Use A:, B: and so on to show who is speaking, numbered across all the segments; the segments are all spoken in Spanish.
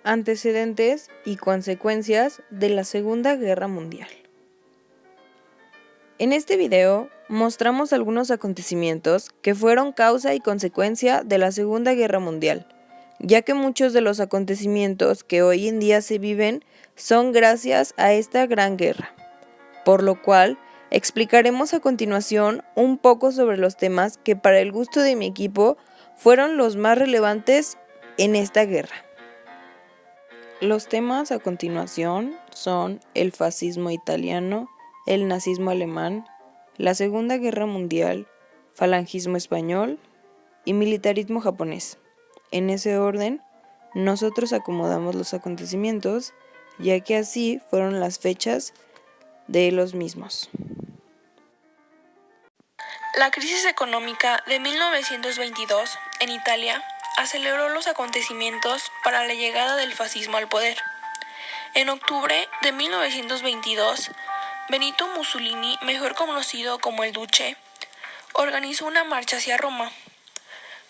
A: antecedentes y consecuencias de la Segunda Guerra Mundial. En este video mostramos algunos acontecimientos que fueron causa y consecuencia de la Segunda Guerra Mundial, ya que muchos de los acontecimientos que hoy en día se viven son gracias a esta gran guerra, por lo cual explicaremos a continuación un poco sobre los temas que para el gusto de mi equipo fueron los más relevantes en esta guerra. Los temas a continuación son el fascismo italiano, el nazismo alemán, la Segunda Guerra Mundial, falangismo español y militarismo japonés. En ese orden, nosotros acomodamos los acontecimientos, ya que así fueron las fechas de los mismos.
B: La crisis económica de 1922 en Italia aceleró los acontecimientos para la llegada del fascismo al poder. En octubre de 1922, Benito Mussolini, mejor conocido como el Duce, organizó una marcha hacia Roma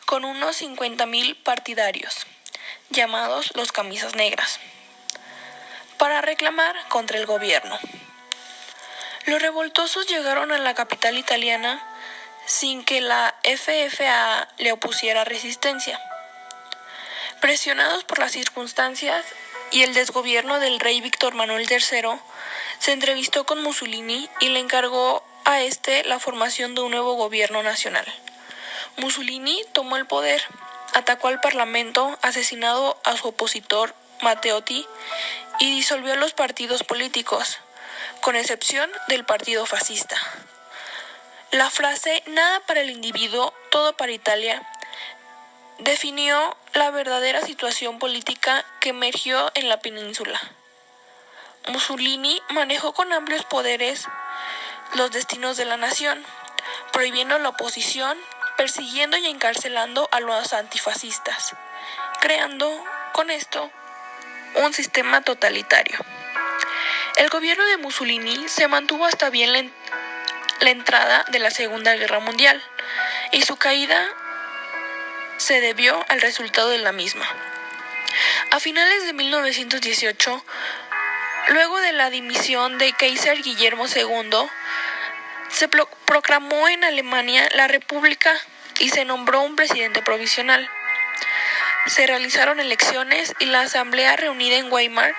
B: con unos 50,000 partidarios, llamados los Camisas Negras, para reclamar contra el gobierno. Los revoltosos llegaron a la capital italiana sin que la FFA le opusiera resistencia. Presionados por las circunstancias y el desgobierno del rey Víctor Manuel III, se entrevistó con Mussolini y le encargó a este la formación de un nuevo gobierno nacional. Mussolini tomó el poder, atacó al parlamento, asesinado a su opositor Matteotti y disolvió los partidos políticos, con excepción del partido fascista. La frase "nada para el individuo, todo para Italia" definió la verdadera situación política que emergió en la península. Mussolini manejó con amplios poderes los destinos de la nación, prohibiendo la oposición, persiguiendo y encarcelando a los antifascistas, creando con esto un sistema totalitario. El gobierno de Mussolini se mantuvo hasta bien la entrada de la Segunda Guerra Mundial, y su caída se debió al resultado de la misma. A finales de 1918, luego de la dimisión de Kaiser Guillermo II, se proclamó en Alemania la República y se nombró un presidente provisional. Se realizaron elecciones y la asamblea reunida en Weimar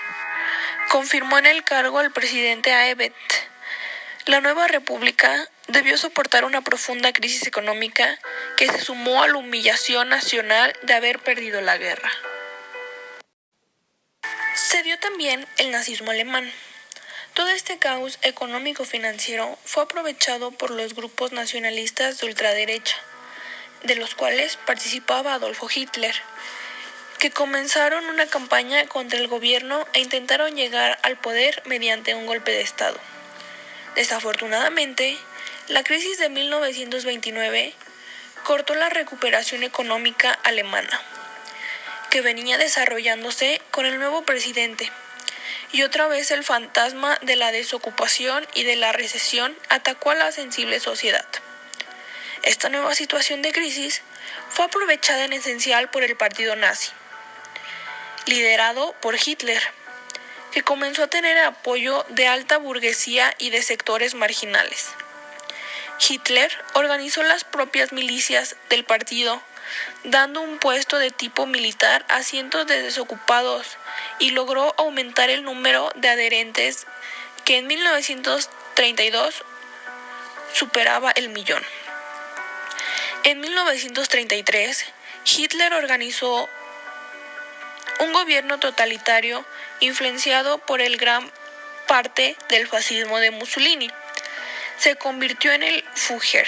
B: confirmó en el cargo al presidente Ebert. La nueva república debió soportar una profunda crisis económica que se sumó a la humillación nacional de haber perdido la guerra. Se dio también el nazismo alemán. Todo este caos económico-financiero fue aprovechado por los grupos nacionalistas de ultraderecha, de los cuales participaba Adolfo Hitler, que comenzaron una campaña contra el gobierno e intentaron llegar al poder mediante un golpe de Estado. Desafortunadamente, la crisis de 1929 cortó la recuperación económica alemana, que venía desarrollándose con el nuevo presidente, y otra vez el fantasma de la desocupación y de la recesión atacó a la sensible sociedad. Esta nueva situación de crisis fue aprovechada en esencial por el partido nazi, liderado por Hitler, que comenzó a tener apoyo de alta burguesía y de sectores marginales. Hitler organizó las propias milicias del partido, dando un puesto de tipo militar a cientos de desocupados, y logró aumentar el número de adherentes, que en 1932 superaba el millón. En 1933, Hitler organizó un gobierno totalitario influenciado por el gran parte del fascismo de Mussolini. Se convirtió en el Führer,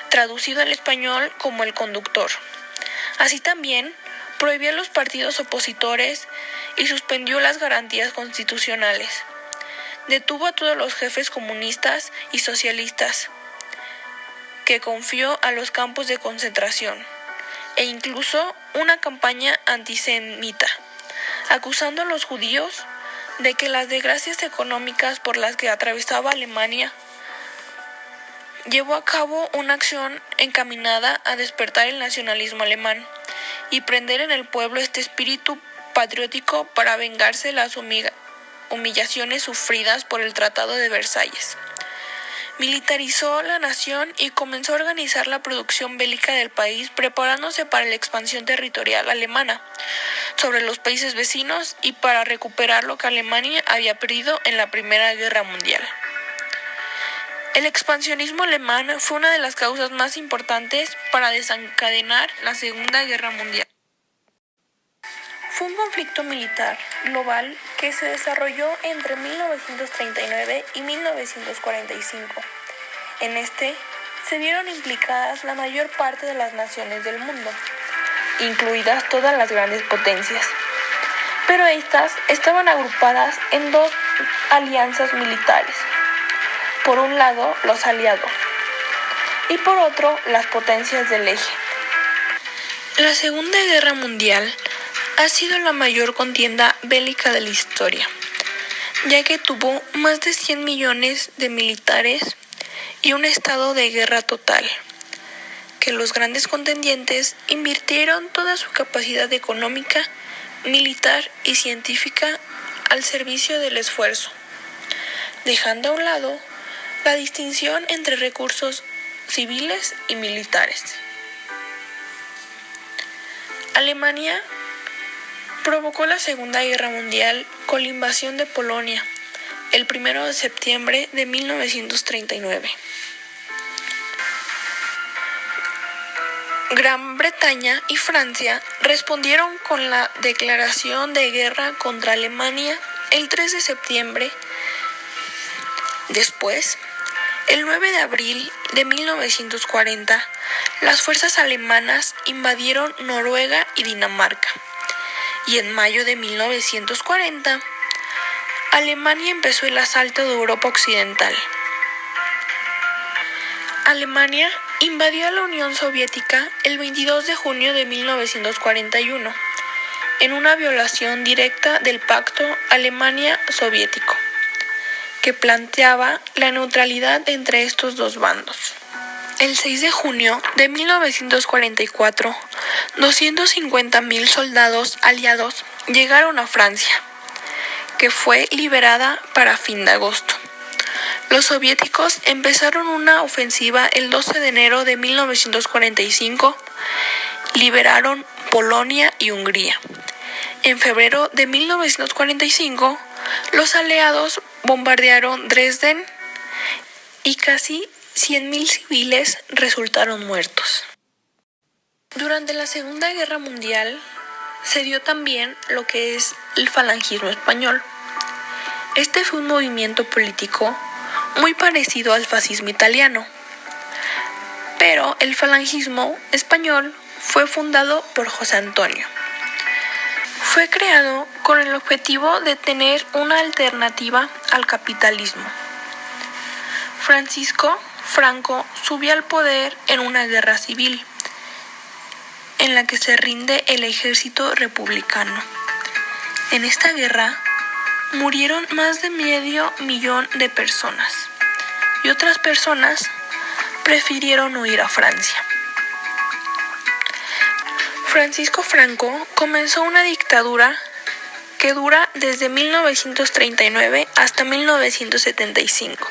B: traducido al español como el conductor. Así también prohibió a los partidos opositores y suspendió las garantías constitucionales. Detuvo a todos los jefes comunistas y socialistas, que confió a los campos de concentración, e incluso una campaña antisemita, acusando a los judíos de que las desgracias económicas por las que atravesaba Alemania. Llevó a cabo una acción encaminada a despertar el nacionalismo alemán y prender en el pueblo este espíritu patriótico para vengarse de las humillaciones sufridas por el Tratado de Versalles. Militarizó la nación y comenzó a organizar la producción bélica del país, preparándose para la expansión territorial alemana sobre los países vecinos y para recuperar lo que Alemania había perdido en la Primera Guerra Mundial. El expansionismo alemán fue una de las causas más importantes para desencadenar la Segunda Guerra Mundial. Fue un conflicto militar global que se desarrolló entre 1939 y 1945. En este se vieron implicadas la mayor parte de las naciones del mundo, incluidas todas las grandes potencias. Pero estas estaban agrupadas en dos alianzas militares. Por un lado, los aliados, y por otro, las potencias del eje. La Segunda Guerra Mundial ha sido la mayor contienda bélica de la historia, ya que tuvo más de 100 millones de militares y un estado de guerra total, que los grandes contendientes invirtieron toda su capacidad económica, militar y científica al servicio del esfuerzo, dejando a un lado la distinción entre recursos civiles y militares. Alemania provocó la Segunda Guerra Mundial con la invasión de Polonia el 1 de septiembre de 1939. Gran Bretaña y Francia respondieron con la declaración de guerra contra Alemania el 3 de septiembre. Después, el 9 de abril de 1940, las fuerzas alemanas invadieron Noruega y Dinamarca. Y en mayo de 1940, Alemania empezó el asalto de Europa Occidental. Alemania invadió a la Unión Soviética el 22 de junio de 1941, en una violación directa del Pacto Alemania-Soviético, que planteaba la neutralidad entre estos dos bandos. El 6 de junio de 1944, 250,000 soldados aliados llegaron a Francia, que fue liberada para fin de agosto. Los soviéticos empezaron una ofensiva el 12 de enero de 1945, liberaron Polonia y Hungría. En febrero de 1945, los aliados bombardearon Dresden y casi 100,000 civiles resultaron muertos. Durante la Segunda Guerra Mundial se dio también lo que es el falangismo español. Este fue un movimiento político muy parecido al fascismo italiano, pero el falangismo español fue fundado por José Antonio. Fue creado con el objetivo de tener una alternativa al capitalismo. Francisco Franco subió al poder en una guerra civil, en la que se rinde el ejército republicano. En esta guerra murieron más de 500,000 de personas, y otras personas prefirieron huir a Francia. Francisco Franco comenzó una dictadura que dura desde 1939 hasta 1975.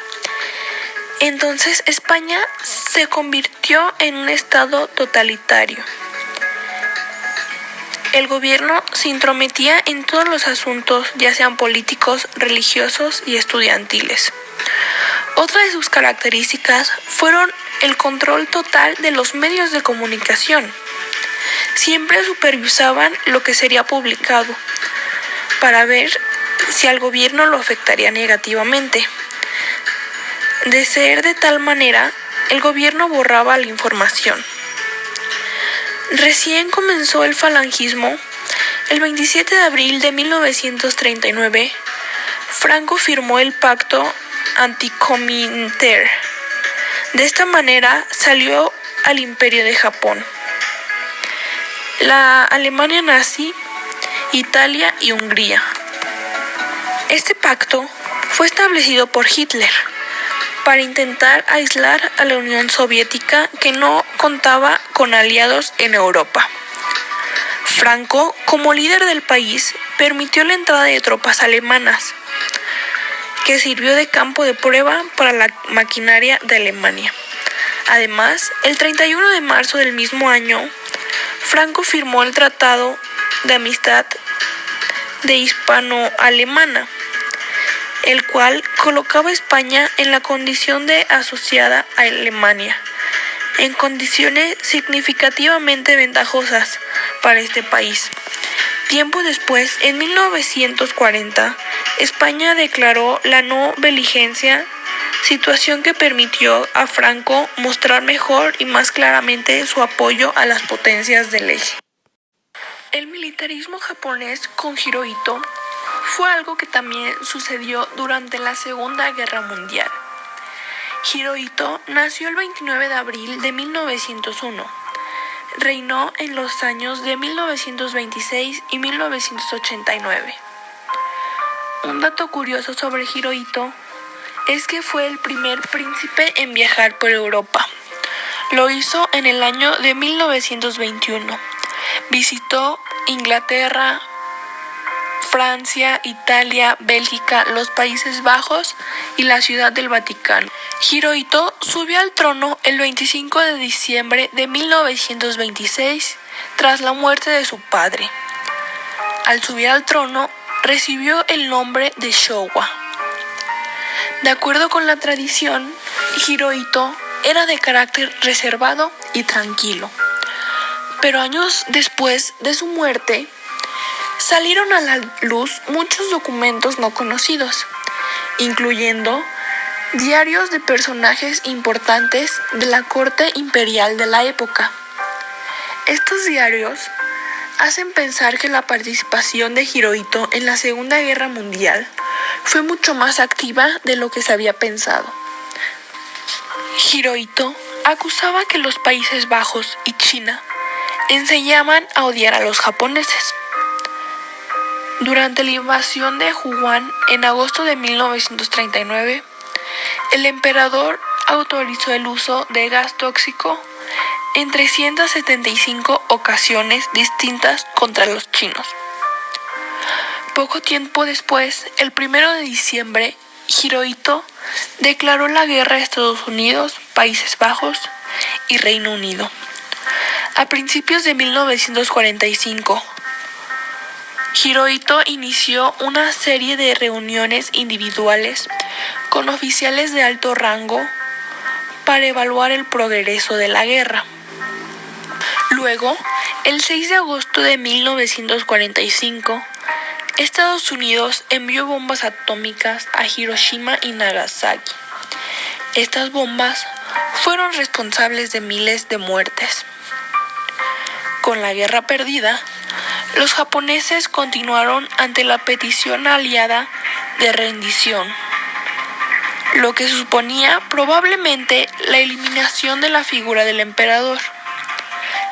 B: Entonces España se convirtió en un estado totalitario. El gobierno se intrometía en todos los asuntos, ya sean políticos, religiosos y estudiantiles. Otra de sus características fueron el control total de los medios de comunicación. Siempre supervisaban lo que sería publicado para ver si al gobierno lo afectaría negativamente. De ser de tal manera, el gobierno borraba la información. Recién comenzó el falangismo. El 27 de abril de 1939, Franco firmó el pacto anticominter. De esta manera salió al Imperio de Japón, la Alemania nazi, Italia y Hungría. Este pacto fue establecido por Hitler para intentar aislar a la Unión Soviética, que no contaba con aliados en Europa. Franco, como líder del país, permitió la entrada de tropas alemanas, que sirvió de campo de prueba para la maquinaria de Alemania. Además, el 31 de marzo del mismo año, Franco firmó el Tratado de Amistad de Hispano-Alemana, el cual colocaba a España en la condición de asociada a Alemania, en condiciones significativamente ventajosas para este país. Tiempo después, en 1940, España declaró la no beligencia, situación que permitió a Franco mostrar mejor y más claramente su apoyo a las potencias del eje. El militarismo japonés con Hirohito fue algo que también sucedió durante la Segunda Guerra Mundial. Hirohito nació el 29 de abril de 1901. Reinó en los años de 1926 y 1989. Un dato curioso sobre Hirohito es que fue el primer príncipe en viajar por Europa. Lo hizo en el año de 1921. Visitó Inglaterra, Francia, Italia, Bélgica, los Países Bajos y la Ciudad del Vaticano. Hirohito subió al trono el 25 de diciembre de 1926 tras la muerte de su padre. Al subir al trono, recibió el nombre de Showa. De acuerdo con la tradición, Hirohito era de carácter reservado y tranquilo. Pero años después de su muerte, salieron a la luz muchos documentos no conocidos, incluyendo diarios de personajes importantes de la corte imperial de la época. Estos diarios hacen pensar que la participación de Hirohito en la Segunda Guerra Mundial fue mucho más activa de lo que se había pensado. Hirohito acusaba que los Países Bajos y China enseñaban a odiar a los japoneses. Durante la invasión de Wuhan en agosto de 1939, el emperador autorizó el uso de gas tóxico en 375 ocasiones distintas contra los chinos. Poco tiempo después, el 1 de diciembre, Hirohito declaró la guerra a Estados Unidos, Países Bajos y Reino Unido. A principios de 1945, Hirohito inició una serie de reuniones individuales con oficiales de alto rango para evaluar el progreso de la guerra. Luego, el 6 de agosto de 1945, Estados Unidos envió bombas atómicas a Hiroshima y Nagasaki. Estas bombas fueron responsables de miles de muertes. Con la guerra perdida, los japoneses continuaron ante la petición aliada de rendición, lo que suponía probablemente la eliminación de la figura del emperador.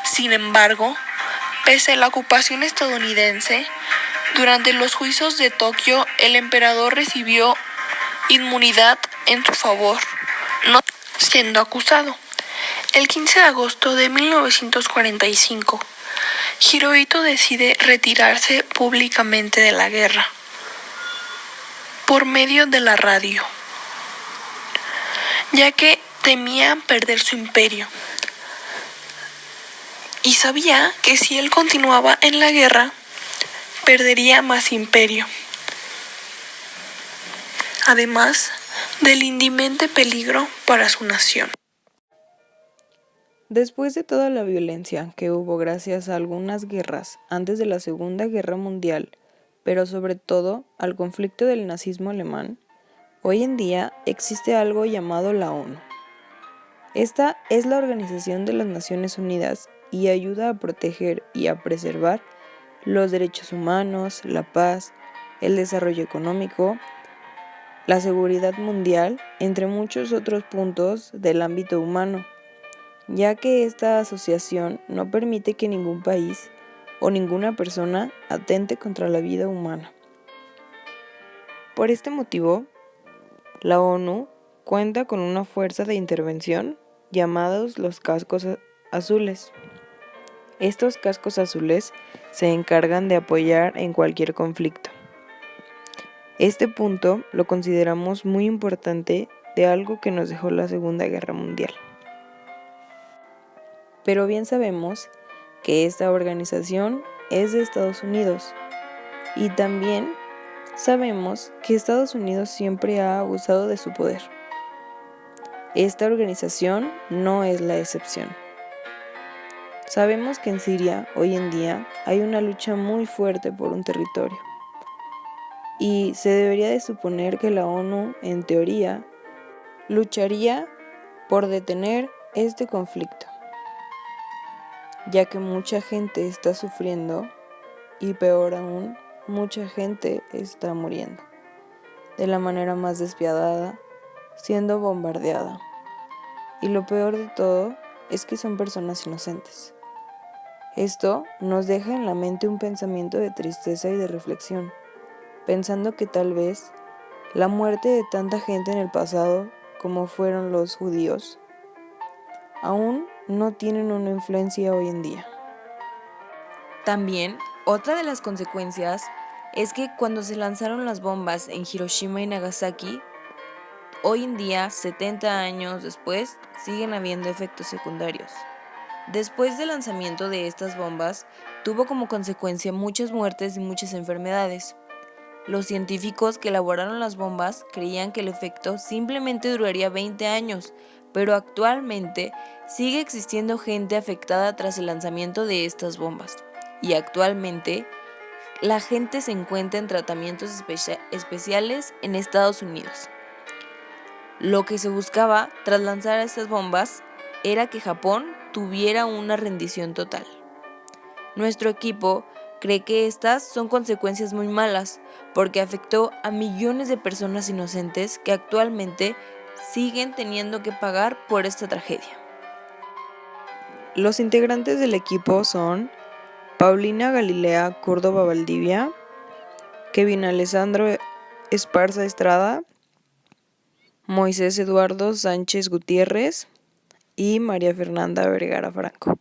B: Sin embargo, pese a la ocupación estadounidense, durante los juicios de Tokio, el emperador recibió inmunidad en su favor, no siendo acusado. El 15 de agosto de 1945, Hirohito decide retirarse públicamente de la guerra por medio de la radio, ya que temía perder su imperio y sabía que si él continuaba en la guerra, perdería más imperio, además del inminente peligro para su nación.
A: Después de toda la violencia que hubo gracias a algunas guerras antes de la Segunda Guerra Mundial, pero sobre todo al conflicto del nazismo alemán, hoy en día existe algo llamado la ONU. Esta es la Organización de las Naciones Unidas y ayuda a proteger y a preservar los derechos humanos, la paz, el desarrollo económico, la seguridad mundial, entre muchos otros puntos del ámbito humano, ya que esta asociación no permite que ningún país o ninguna persona atente contra la vida humana. Por este motivo, la ONU cuenta con una fuerza de intervención llamados los cascos azules. Estos cascos azules se encargan de apoyar en cualquier conflicto. Este punto lo consideramos muy importante de algo que nos dejó la Segunda Guerra Mundial. Pero bien sabemos que esta organización es de Estados Unidos y también sabemos que Estados Unidos siempre ha abusado de su poder. Esta organización no es la excepción. Sabemos que en Siria hoy en día hay una lucha muy fuerte por un territorio y se debería de suponer que la ONU, en teoría, lucharía por detener este conflicto, ya que mucha gente está sufriendo y peor aún, mucha gente está muriendo de la manera más despiadada, siendo bombardeada. Y lo peor de todo es que son personas inocentes. Esto nos deja en la mente un pensamiento de tristeza y de reflexión, pensando que tal vez la muerte de tanta gente en el pasado, como fueron los judíos, aún no tienen una influencia hoy en día. También, otra de las consecuencias es que cuando se lanzaron las bombas en Hiroshima y Nagasaki, hoy en día, 70 años después, siguen habiendo efectos secundarios. Después del lanzamiento de estas bombas, tuvo como consecuencia muchas muertes y muchas enfermedades. Los científicos que elaboraron las bombas creían que el efecto simplemente duraría 20 años, pero actualmente sigue existiendo gente afectada tras el lanzamiento de estas bombas. Y actualmente, la gente se encuentra en tratamientos especiales en Estados Unidos. Lo que se buscaba tras lanzar estas bombas era que Japón tuviera una rendición total. Nuestro equipo cree que estas son consecuencias muy malas porque afectó a millones de personas inocentes que actualmente siguen teniendo que pagar por esta tragedia. Los integrantes del equipo son Paulina Galilea Córdoba Valdivia, Kevin Alessandro Esparza Estrada, Moisés Eduardo Sánchez Gutiérrez y María Fernanda Vergara Franco.